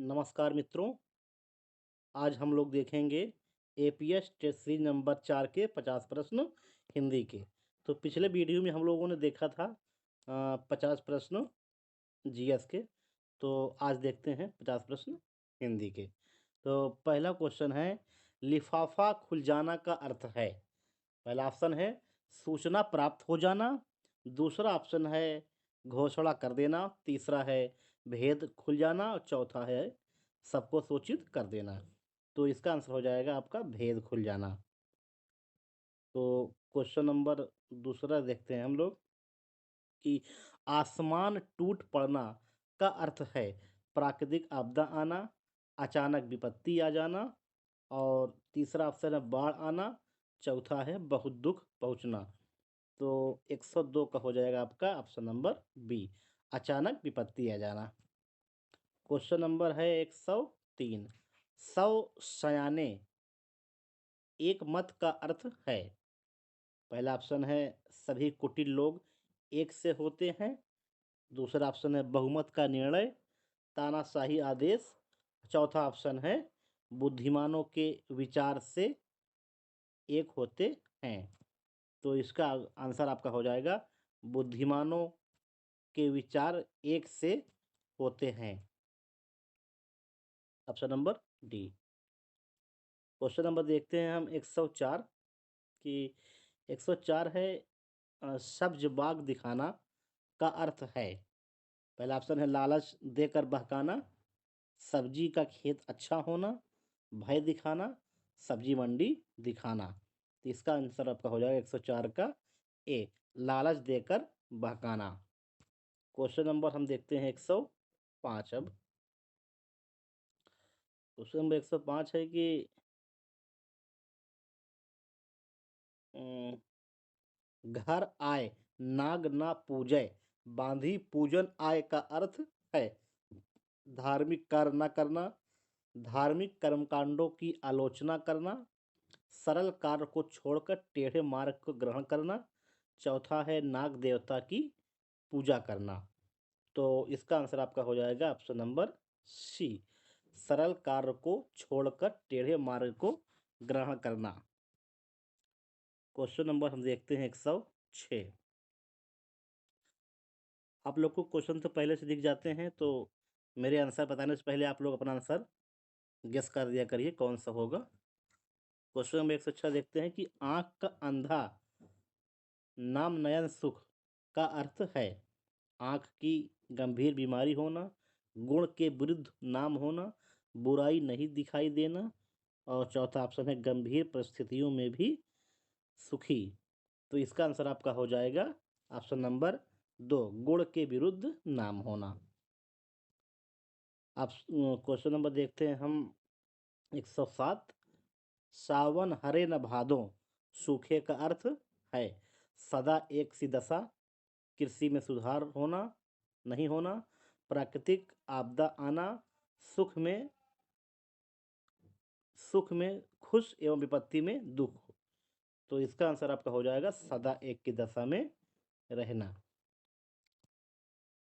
नमस्कार मित्रों, आज हम लोग देखेंगे एपीएस टेस्ट सीरीज नंबर 4 के 50 प्रश्न हिंदी के। तो पिछले वीडियो में हम लोगों ने देखा था 50 प्रश्न जीएस के। तो आज देखते हैं 50 प्रश्न हिंदी के। तो पहला क्वेश्चन है, लिफाफा खुल जाना का अर्थ है। पहला ऑप्शन है सूचना प्राप्त हो जाना, दूसरा ऑप्शन है घोषणा कर देना, तीसरा है भेद खुल जाना और चौथा है सबको सूचित कर देना। तो इसका आंसर हो जाएगा आपका भेद खुल जाना। तो क्वेश्चन नंबर दूसरा देखते हैं हम लोग कि आसमान टूट पड़ना का अर्थ है प्राकृतिक आपदा आना, अचानक विपत्ति आ जाना, और तीसरा ऑप्शन है बाढ़ आना, चौथा है बहुत दुख पहुंचना। तो 102 का हो जाएगा आपका ऑप्शन नंबर बी, अचानक विपत्ति आ जाना। क्वेश्चन नंबर है 103, सौ सयाने एक मत का अर्थ है। पहला ऑप्शन है सभी कुटिल लोग एक से होते हैं, दूसरा ऑप्शन है बहुमत का निर्णय, तानाशाही आदेश, चौथा ऑप्शन है बुद्धिमानों के विचार से एक होते हैं। तो इसका आंसर आपका हो जाएगा बुद्धिमानों के विचार एक से होते हैं, option number D. Question number देखते हैं हम 104 कि 104 है सब्ज बाग दिखाना का अर्थ है। पहला ऑप्शन है लालच देकर बहकाना, सब्जी का खेत अच्छा होना, भय दिखाना, सब्जी मंडी दिखाना। तो इसका आंसर आपका हो जाएगा 104 का ए, लालच देकर बहकाना। क्वेश्चन नंबर हम देखते हैं 105। अब क्वेश्चन नंबर 105 है कि घर आए नाग ना पूजय, बांधी पूजन आय का अर्थ है धार्मिक कार्य न करना, धार्मिक कर्मकांडों की आलोचना करना, सरल कार्य को छोड़कर टेढ़े मार्ग को ग्रहण करना, चौथा है नाग देवता की पूजा करना। तो इसका आंसर आपका हो जाएगा ऑप्शन नंबर सी, सरल कार्य को छोड़कर टेढ़े मार्ग को ग्रहण करना। क्वेश्चन नंबर हम देखते हैं 106। आप लोग को क्वेश्चन तो पहले से दिख जाते हैं, तो मेरे आंसर बताने से पहले आप लोग अपना आंसर गेस कर दिया करिए कौन सा होगा। क्वेश्चन नंबर 106 देखते हैं कि आंख का अंधा नाम नयन सुख का अर्थ है आंख की गंभीर बीमारी होना, गुण के विरुद्ध नाम होना, बुराई नहीं दिखाई देना, और चौथा ऑप्शन है गंभीर परिस्थितियों में भी सुखी। तो इसका आंसर आपका हो जाएगा ऑप्शन नंबर 2, गुण के विरुद्ध नाम होना। आप क्वेश्चन नंबर देखते हैं हम 107, सावन हरे न भादो सूखे का अर्थ है सदा एक सी दशा, कृषि में सुधार होना नहीं होना, प्राकृतिक आपदा आना, सुख में खुश एवं विपत्ति में दुख। तो इसका आंसर आपका हो जाएगा सदा एक की दशा में रहना।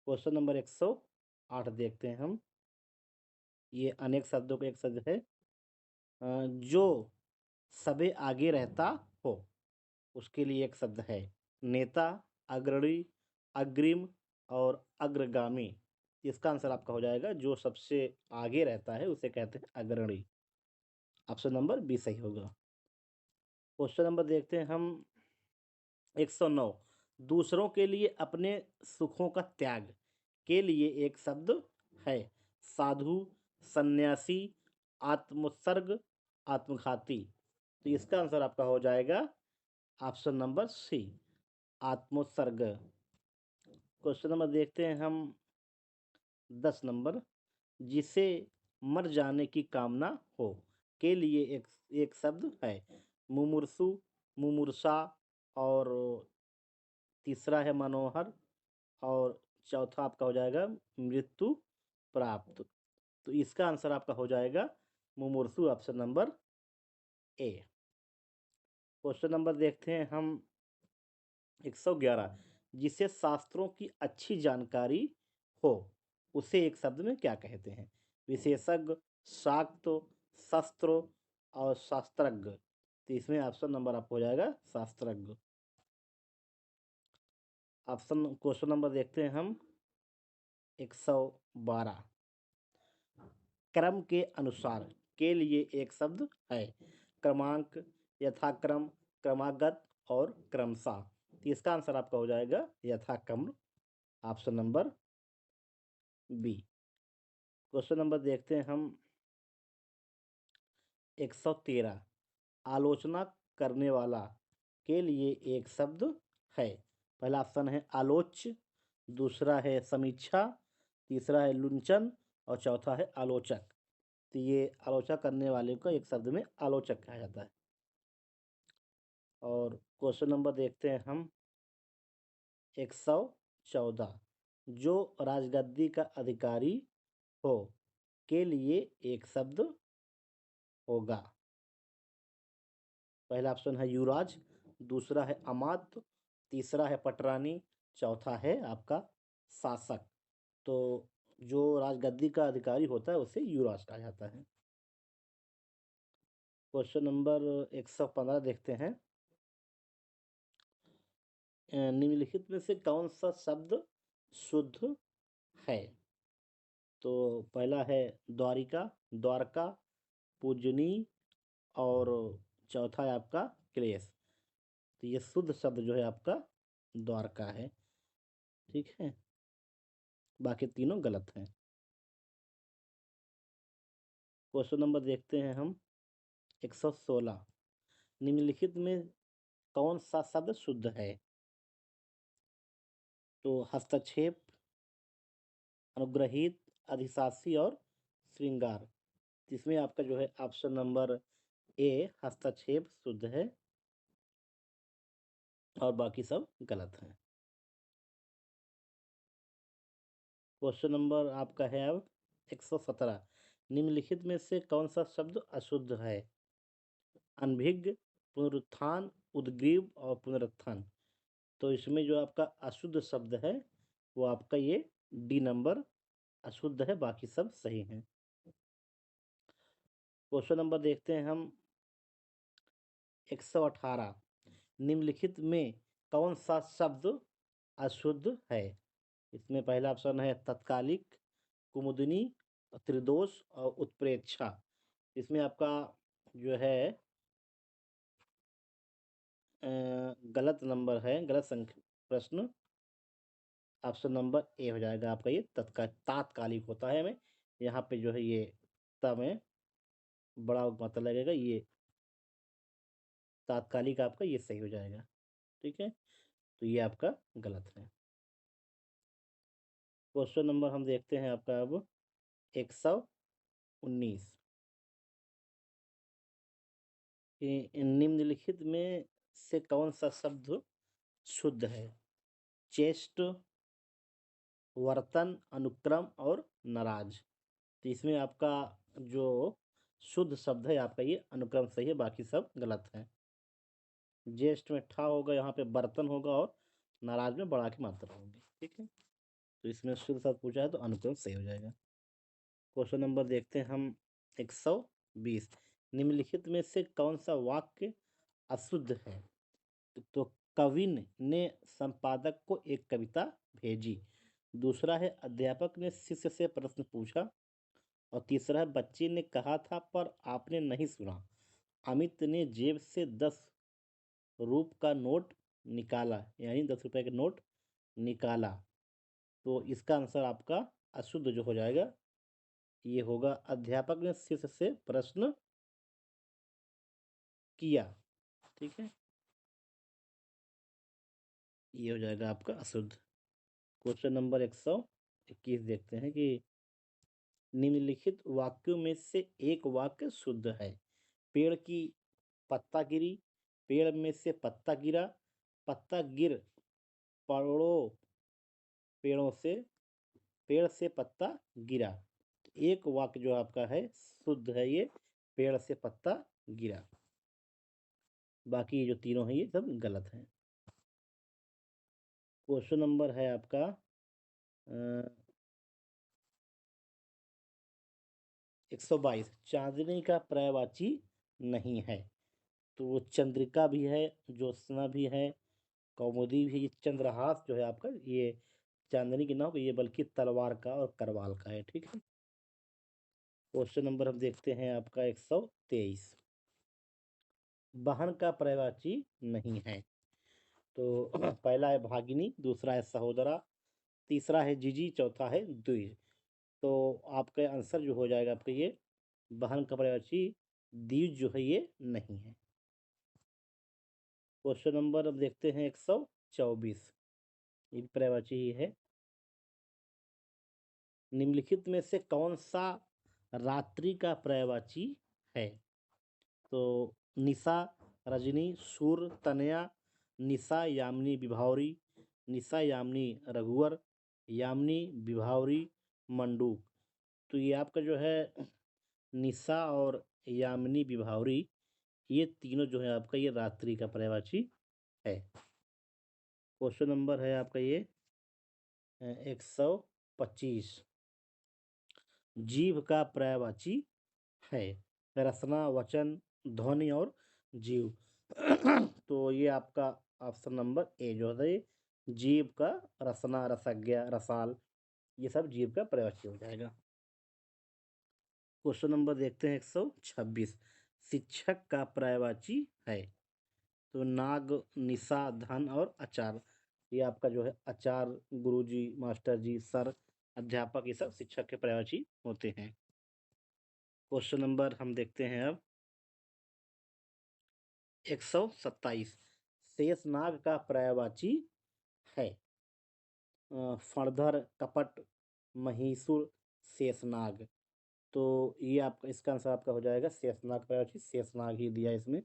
क्वेश्चन नंबर 108 देखते हैं हम। ये अनेक शब्दों का एक शब्द है जो सबे आगे रहता हो, उसके लिए एक शब्द है नेता, अग्रणी, अग्रिम और अग्रगामी। इसका आंसर आपका हो जाएगा जो सबसे आगे रहता है उसे कहते हैं अग्रणी, ऑप्शन नंबर बी सही होगा। क्वेश्चन नंबर देखते हैं हम 109, दूसरों के लिए अपने सुखों का त्याग के लिए एक शब्द है साधु, सन्यासी, आत्मोत्सर्ग, आत्मघाती। तो इसका आंसर आपका हो जाएगा ऑप्शन नंबर सी, आत्मोत्सर्ग। क्वेश्चन नंबर देखते हैं हम 10 नंबर, जिसे मर जाने की कामना हो के लिए एक शब्द है मुमूर्षु, मुमूर्षा, और तीसरा है मनोहर, और चौथा आपका हो जाएगा मृत्यु प्राप्त। तो इसका आंसर आपका हो जाएगा मुमूर्षु, option number A. Question number देखते हैं हम 111, जिसे शास्त्रों की अच्छी जानकारी हो उसे एक शब्द में क्या कहते हैं। विशेषज्ञ, शाक्त, शस्त्र और शास्त्रज्ञ। तो इसमें ऑप्शन नंबर आपको हो जाएगा शास्त्रज्ञ। क्वेश्चन नंबर देखते हैं हम 112। क्रम के अनुसार के लिए एक शब्द है। क्रमांक, यथाक्रम, क्रमागत और क्रमशः। तो इसका आंसर आपका हो जाएगा यथाक्रम, option number B. Question number देखते हैं हम 113। आलोचना करने वाला के लिए एक शब्द है। पहला ऑप्शन है आलोच्य, दूसरा है समीक्षा, तीसरा है लुंचन और चौथा है आलोचक। तो ये आलोचना करने वाले को एक शब्द में आलोचक कहा जाता है। और क्वेश्चन नंबर देखते हैं हम 114। जो राजगद्दी का अधिकारी हो के लिए एक शब्द होगा। पहला ऑप्शन है युवराज, दूसरा है अमात्य, तीसरा है पटरानी, चौथा है आपका शासक। तो जो राजगद्दी का अधिकारी होता है उसे युवराज कहा जाता है। क्वेश्चन नंबर 115 देखते हैं। निम्नलिखित में से कौन सा शब्द शुद्ध है। तो पहला है द्वारिका, द्वारका, पूजनी और चौथा है आपका क्लेश। तो ये शुद्ध शब्द जो है आपका द्वारका है। ठीक है, बाकी तीनों गलत हैं। क्वेश्चन नंबर देखते हैं हम 116। निम्नलिखित में कौन सा शब्द शुद्ध है। तो हस्तक्षेप, अनुग्रहित, अधिशासी और श्रृंगार। इसमें आपका जो है ऑप्शन नंबर ए हस्तक्षेप शुद्ध है और बाकी सब गलत हैं। क्वेश्चन नंबर आपका है अब 117। निम्नलिखित में से कौन सा शब्द अशुद्ध है। अनभिज्ञ, पुनरुत्थान, उद्ग्रीव और पुनरुत्थान। तो इसमें जो आपका अशुद्ध शब्द है वो आपका ये डी नंबर अशुद्ध है, बाकी सब सही हैं। क्वेश्चन नंबर देखते हैं हम 118। निम्नलिखित में कौन सा शब्द अशुद्ध है। इसमें पहला ऑप्शन है तत्कालिक, कुमुदनी, त्रिदोष और उत्प्रेक्षा। इसमें आपका जो है गलत नंबर है, गलत संख्या प्रश्न। ऑप्शन नंबर ए हो जाएगा आपका ये तात्कालिक होता है हमें यहाँ पे जो है ये में बड़ा मतलब लगेगा, ये तात्कालिक आपका ये सही हो जाएगा। ठीक है, तो ये आपका गलत है। क्वेश्चन नंबर हम देखते हैं आपका अब 119। निम्नलिखित में से कौन सा शब्द शुद्ध है। चेष्ट, वर्तन, अनुक्रम और नाराज। तो इसमें आपका जो शुद्ध शब्द है आपका ये अनुक्रम सही है, बाकी सब गलत है। ज्येष्ठ में ठा होगा, यहाँ पे बर्तन होगा और नाराज में बड़ा की मात्रा होगी। ठीक है, तो इसमें शुद्ध शब्द पूछा है तो अनुक्रम सही हो जाएगा। क्वेश्चन नंबर देखते हैं हम 120। निम्नलिखित में से कौन सा वाक्य अशुद्ध है। तो कविन ने संपादक को एक कविता भेजी, दूसरा है अध्यापक ने शिष्य से प्रश्न पूछा और तीसरा है बच्चे ने कहा था पर आपने नहीं सुना। अमित ने जेब से 10 रुपये का नोट निकाला, यानी 10 रुपये का नोट निकाला। तो इसका आंसर आपका अशुद्ध जो हो जाएगा ये होगा अध्यापक ने शिष्य से प्रश्न किया। ठीक है, ये हो जाएगा आपका अशुद्ध। क्वेश्चन नंबर 121 देखते हैं कि निम्नलिखित वाक्यों में से एक वाक्य शुद्ध है। पेड़ की पत्ता गिरी, पेड़ में से पत्ता गिरा, पत्ता गिर पड़ो, पेड़ से पत्ता गिरा। एक वाक्य जो आपका है शुद्ध है ये पेड़ से पत्ता गिरा, बाकी जो तीनों हैं ये सब गलत हैं। क्वेश्चन नंबर है आपका 122 चांदनी का पर्यायवाची नहीं है। तो चंद्रिका भी है, ज्योत्सना भी है, कौमुदी भी। चंद्रहास जो है आपका ये चांदनी की नाव, ये बल्कि तलवार का और करवाल का है। ठीक है। क्वेश्चन नंबर हम देखते हैं आपका 123 बहन का पर्यायवाची नहीं है। तो पहला है भागिनी, दूसरा है सहोदरा, तीसरा है जीजी, चौथा है द्विज। तो आपका आंसर जो हो जाएगा आपका ये बहन का पर्यायवाची द्विज जो है ये नहीं है। क्वेश्चन नंबर अब देखते हैं 124, ये पर्यायवाची ही है। निम्नलिखित में से कौन सा रात्रि का पर्यायवाची है? तो निशा, रजनी, सूर, तनया, निशा यामिनी विभावरी, निशा यामिनी रघुवर, यामिनी विभावरी मंडूक। तो ये आपका जो है निशा और यामिनी विभावरी, ये तीनों जो है आपका ये रात्रि का पर्यायवाची है। क्वेश्चन नंबर है आपका ये 125 जीव का पर्यायवाची है। रसना, वचन, ध्वनि और जीव। तो ये आपका ऑप्शन नंबर ए जो है जीव का रसना, रसज्ञा, रसाल, ये सब जीव का पर्यायवाची हो जाएगा। क्वेश्चन नंबर देखते हैं 126 शिक्षक का पर्यायवाची है। तो नाग, निशा, धन और आचार। ये आपका जो है आचार्य, गुरुजी, मास्टर जी, सर, अध्यापक, ये सब शिक्षक के पर्यायवाची होते हैं। क्वेश्चन नंबर हम देखते हैं अब 127 शेषनाग का पर्यायवाची है। फणधर, कपट, महिषुर, शेषनाग। तो ये आपका इसका आंसर आपका हो जाएगा शेषनाग पर्यायवाची, शेषनाग ही दिया इसमें।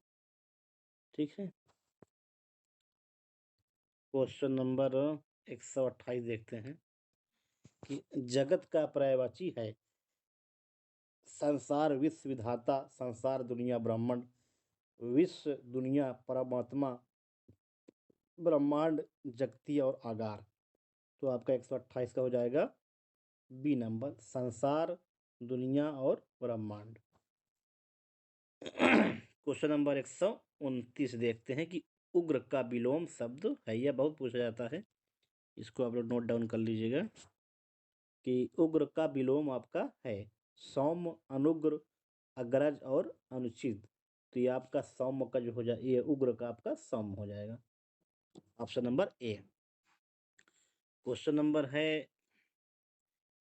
ठीक है। क्वेश्चन नंबर 128 देखते हैं कि जगत का पर्यायवाची है। संसार, विश्व विधाता, संसार दुनिया ब्रह्मांड, विश्व दुनिया परमात्मा, ब्रह्मांड जगती और आगार। तो आपका 128 का हो जाएगा बी नंबर, संसार, दुनिया और ब्रह्मांड। क्वेश्चन नंबर 129 देखते हैं कि उग्र का विलोम शब्द है। यह बहुत पूछा जाता है, इसको आप लोग नोट डाउन कर लीजिएगा कि उग्र का विलोम आपका है सौम्य, अनुग्र, अग्रज और अनुचित। तो ये आपका सौम्य का जो हो जाए, ये उग्र का आपका सौम्य हो जाएगा, option number A. Question number है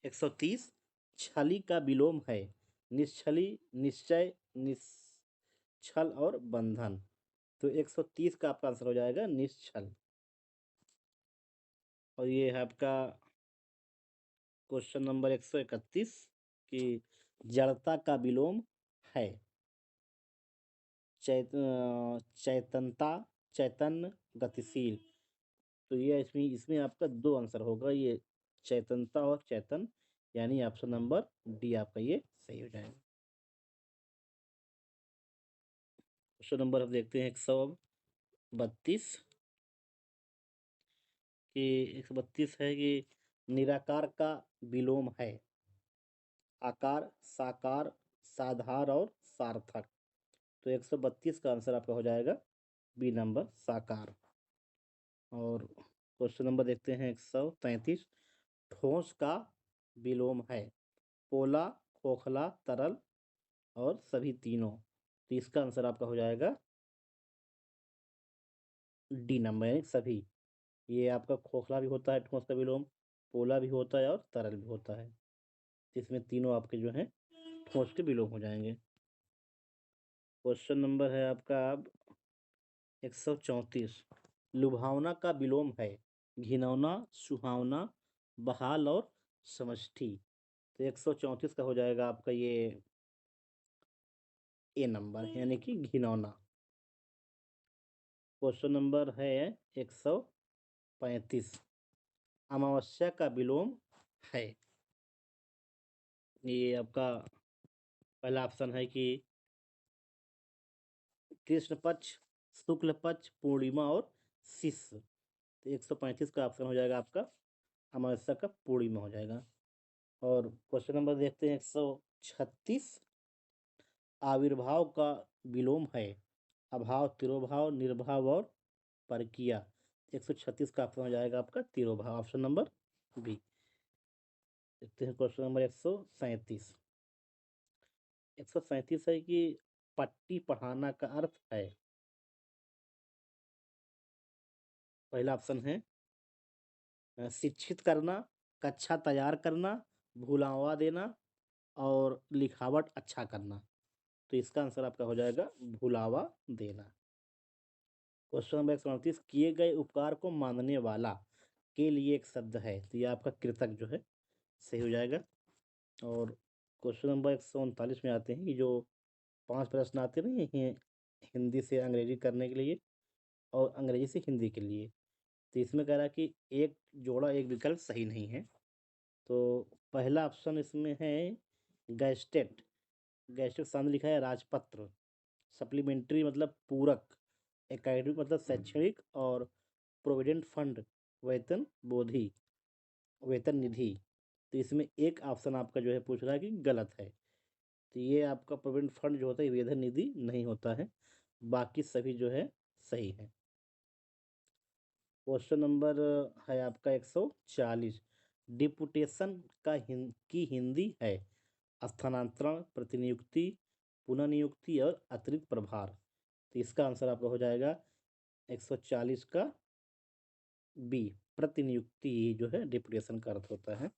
130 छली का विलोम है। निश्छली, निश्चय, निश्छल और बंधन। तो 130 का आपका आंसर हो जाएगा निश्छल। और ये है आपका क्वेश्चन नंबर 131 कि जड़ता का विलोम है। चैतनता, चैतन्य, गतिशील। तो ये इसमें इसमें आपका दो आंसर होगा, ये चैतनता और चैतन, यानी ऑप्शन नंबर डी आपका ये सही हो जाएगा। क्वेश्चन नंबर अब देखते हैं 132 कि 132 है कि निराकार का विलोम है। आकार, साकार, साधार और सार्थक। तो 132 का आंसर आपका हो जाएगा बी नंबर, साकार। और क्वेश्चन नंबर देखते हैं 133 ठोस का विलोम है। पोला, खोखला, तरल और सभी तीनों। तो इसका आंसर आपका हो जाएगा डी नंबर, यानी सभी। ये आपका खोखला भी होता है ठोस का विलोम, पोला भी होता है और तरल भी होता है। इसमें तीनों आपके जो हैं ठोस के विलोम हो जाएंगे। क्वेश्चन नंबर है आपका अब 134 लुभावना का विलोम है। घिनौना, सुहावना, बहाल और समष्टि। तो 134 का हो जाएगा आपका ये ए नंबर, यानी कि घिनौना। क्वेश्चन नंबर है 135 अमावस्या का विलोम है। ये आपका पहला ऑप्शन है कि कृष्ण पक्ष, शुक्ल पक्ष, पूर्णिमा और शिष्य। तो 135 का ऑप्शन हो जाएगा आपका अमावस्या का पूर्णिमा हो जाएगा। और क्वेश्चन नंबर देखते हैं 136। आविर्भाव का विलोम है अभाव, तिरोभाव, निर्भाव और परकीय। 136 का ऑप्शन हो जाएगा आपका तिरोभाव, ऑप्शन नंबर बी। देखते हैं क्वेश्चन नंबर 137। 137 है कि पट्टी पढ़ाना का अर्थ है। पहला ऑप्शन है शिक्षित करना, कक्षा तैयार करना, भुलावा देना और लिखावट अच्छा करना। तो इसका आंसर आपका हो जाएगा भुलावा देना। Question number 138। किए गए उपकार को मानने वाला के लिए एक शब्द है, तो ये आपका कृतक जो है सही हो जाएगा। और क्वेश्चन नंबर 139 में आते हैं कि जो 5 प्रश्न आते नहीं हैं हिंदी से अंग्रेजी करने के लिए और अंग्रेजी से हिंदी के लिए, तो इसमें कह रहा है कि एक जोड़ा एक विकल्प सही नहीं है। तो पहला ऑप्शन इसमें है गैस्टेट। गैस्टेट सामने लिखा है राजपत्र। सप्लीमेंट्री मतलब पूरक, एकेडमिक मतलब शैक्षणिक और प्रोविडेंट फंड वेतन बोधि वेतन निधि। तो इसमें एक ऑप्शन आपका जो है पूछ रहा है कि गलत है। तो ये आपका प्रोविडेंट फंड जो होता है वेतन निधि नहीं होता है, बाकी सभी जो है सही है। क्वेश्चन नंबर है आपका 140। डिपुटेशन की हिंदी है स्थानांतरण, प्रतिनियुक्ति, पुनर्नियुक्ति और अतिरिक्त प्रभार। तो इसका आंसर आपका हो जाएगा 140 का बी, प्रतिनियुक्ति जो है डिपुटेशन का अर्थ होता है।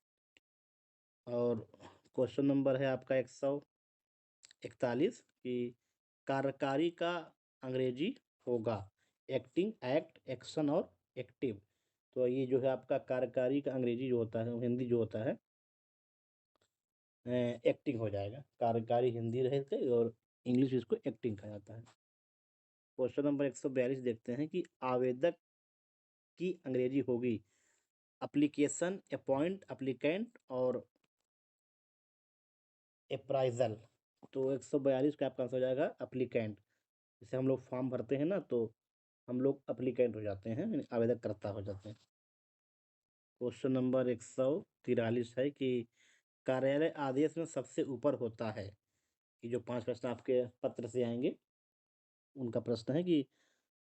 और क्वेश्चन नंबर है आपका 141 कि कार्यकारी का अंग्रेजी होगा एक्टिंग, एक्ट, एक्शन और एक्टिव। तो ये जो है आपका कार्यकारी का अंग्रेजी जो होता है हिंदी जो होता है एक्टिंग हो जाएगा। कार्यकारी हिंदी रहेगा और इंग्लिश इसको एक्टिंग कहा जाता है। क्वेश्चन नंबर 142 देखते हैं कि आवेदक की अंग्रेजी होगी एप्लीकेशन, अपॉइंट, एप्लीकेंट और अप्राइजल। तो 142 का आपका आंसर हो जाएगा एप्लीकेंट। जैसे हम लोग फॉर्म भरते हैं ना, तो हम लोग एप्लीकेंट हो जाते हैं यानी आवेदक करता हो जाते हैं। क्वेश्चन नंबर 143 है कि कार्यालय आदेश में सबसे ऊपर होता है। कि जो 5 प्रश्न आपके पत्र से आएंगे उनका प्रश्न है कि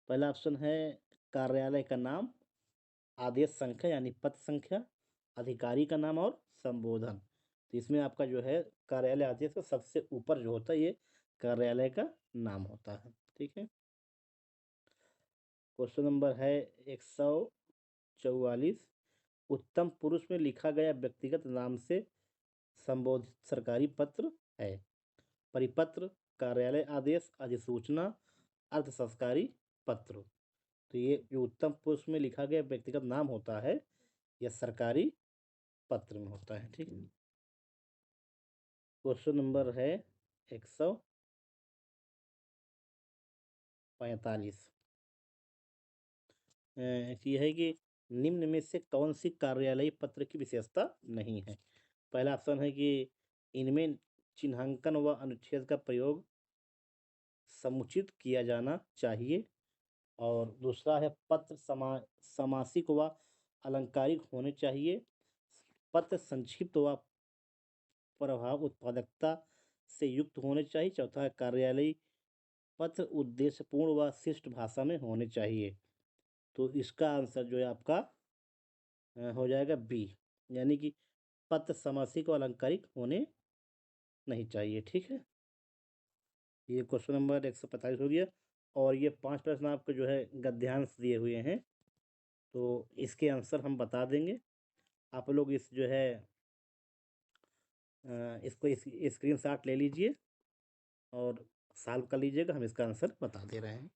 पहला ऑप्शन है कार्यालय का नाम, आदेश संख्या यानी पत्र संख्या, अधिकारी का नाम और संबोधन। तो इसमें आपका जो है कार्यालय आदेश का सबसे ऊपर जो होता है ये कार्यालय का नाम होता है। ठीक है। क्वेश्चन नंबर है 144। उत्तम पुरुष में लिखा गया व्यक्तिगत नाम से संबोधित सरकारी पत्र है परिपत्र, कार्यालय आदेश, अधिसूचना, अर्ध सरकारी पत्र। तो ये जो उत्तम पुरुष में लिखा गया व्यक्तिगत नाम होता है यह सरकारी पत्र में होता है। ठीक है। क्वेश्चन नंबर है 145। ये है कि निम्न में से कौन सी कार्यालयीय पत्र की विशेषता नहीं है। पहला ऑप्शन है कि इनमें चिन्हांकन व अनुच्छेद का प्रयोग समुचित किया जाना चाहिए। और दूसरा है पत्र समासिक व अलंकारिक होने चाहिए। पत्र संक्षिप्त व प्रभाव उत्पादकता से युक्त होने चाहिए। चौथा है कार्यालयीय पत्र उद्देश्यपूर्ण व शिष्ट भाषा में होने चाहिए। तो इसका आंसर जो है आपका हो जाएगा बी, यानी कि पत्र समासिक और अलंकारिक होने नहीं चाहिए। ठीक है। ये क्वेश्चन नंबर 145 हो गया। और ये 5 प्रश्न आपको जो है गद्यांश दिए हुए हैं, तो इसके आंसर हम बता देंगे। आप लोग इस जो है इसको स्क्रीनशॉट ले लीजिए और सॉल्व कर लीजिएगा, हम इसका आंसर बता दे रहे हैं।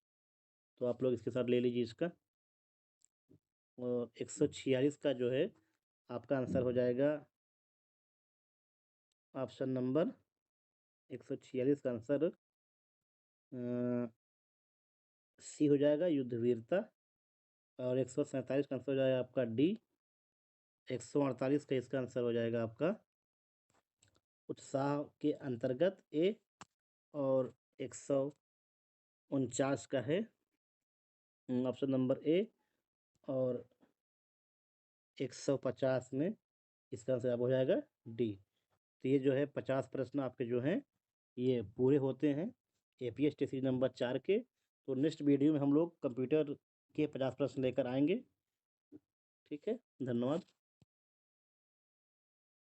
तो आप लोग इसके साथ ले लीजिए इसका। और 146 का जो है आपका आंसर हो जाएगा ऑप्शन नंबर 146 का आंसर सी हो जाएगा युद्धवीरता। और 147 का आंसर हो जाएगा आपका डी। 148 का इसका आंसर हो जाएगा आपका उत्साह के अंतर्गत ए। और 149 का है ऑप्शन नंबर ए। और 150 में इसका आंसर आप हो जाएगा डी। तो ये जो है 50 प्रश्न आपके जो हैं ये पूरे होते हैं एपीएस टी सीरीज नंबर 4 के। तो नेक्स्ट वीडियो में हम लोग कंप्यूटर के 50 प्रश्न लेकर आएंगे। ठीक है, धन्यवाद।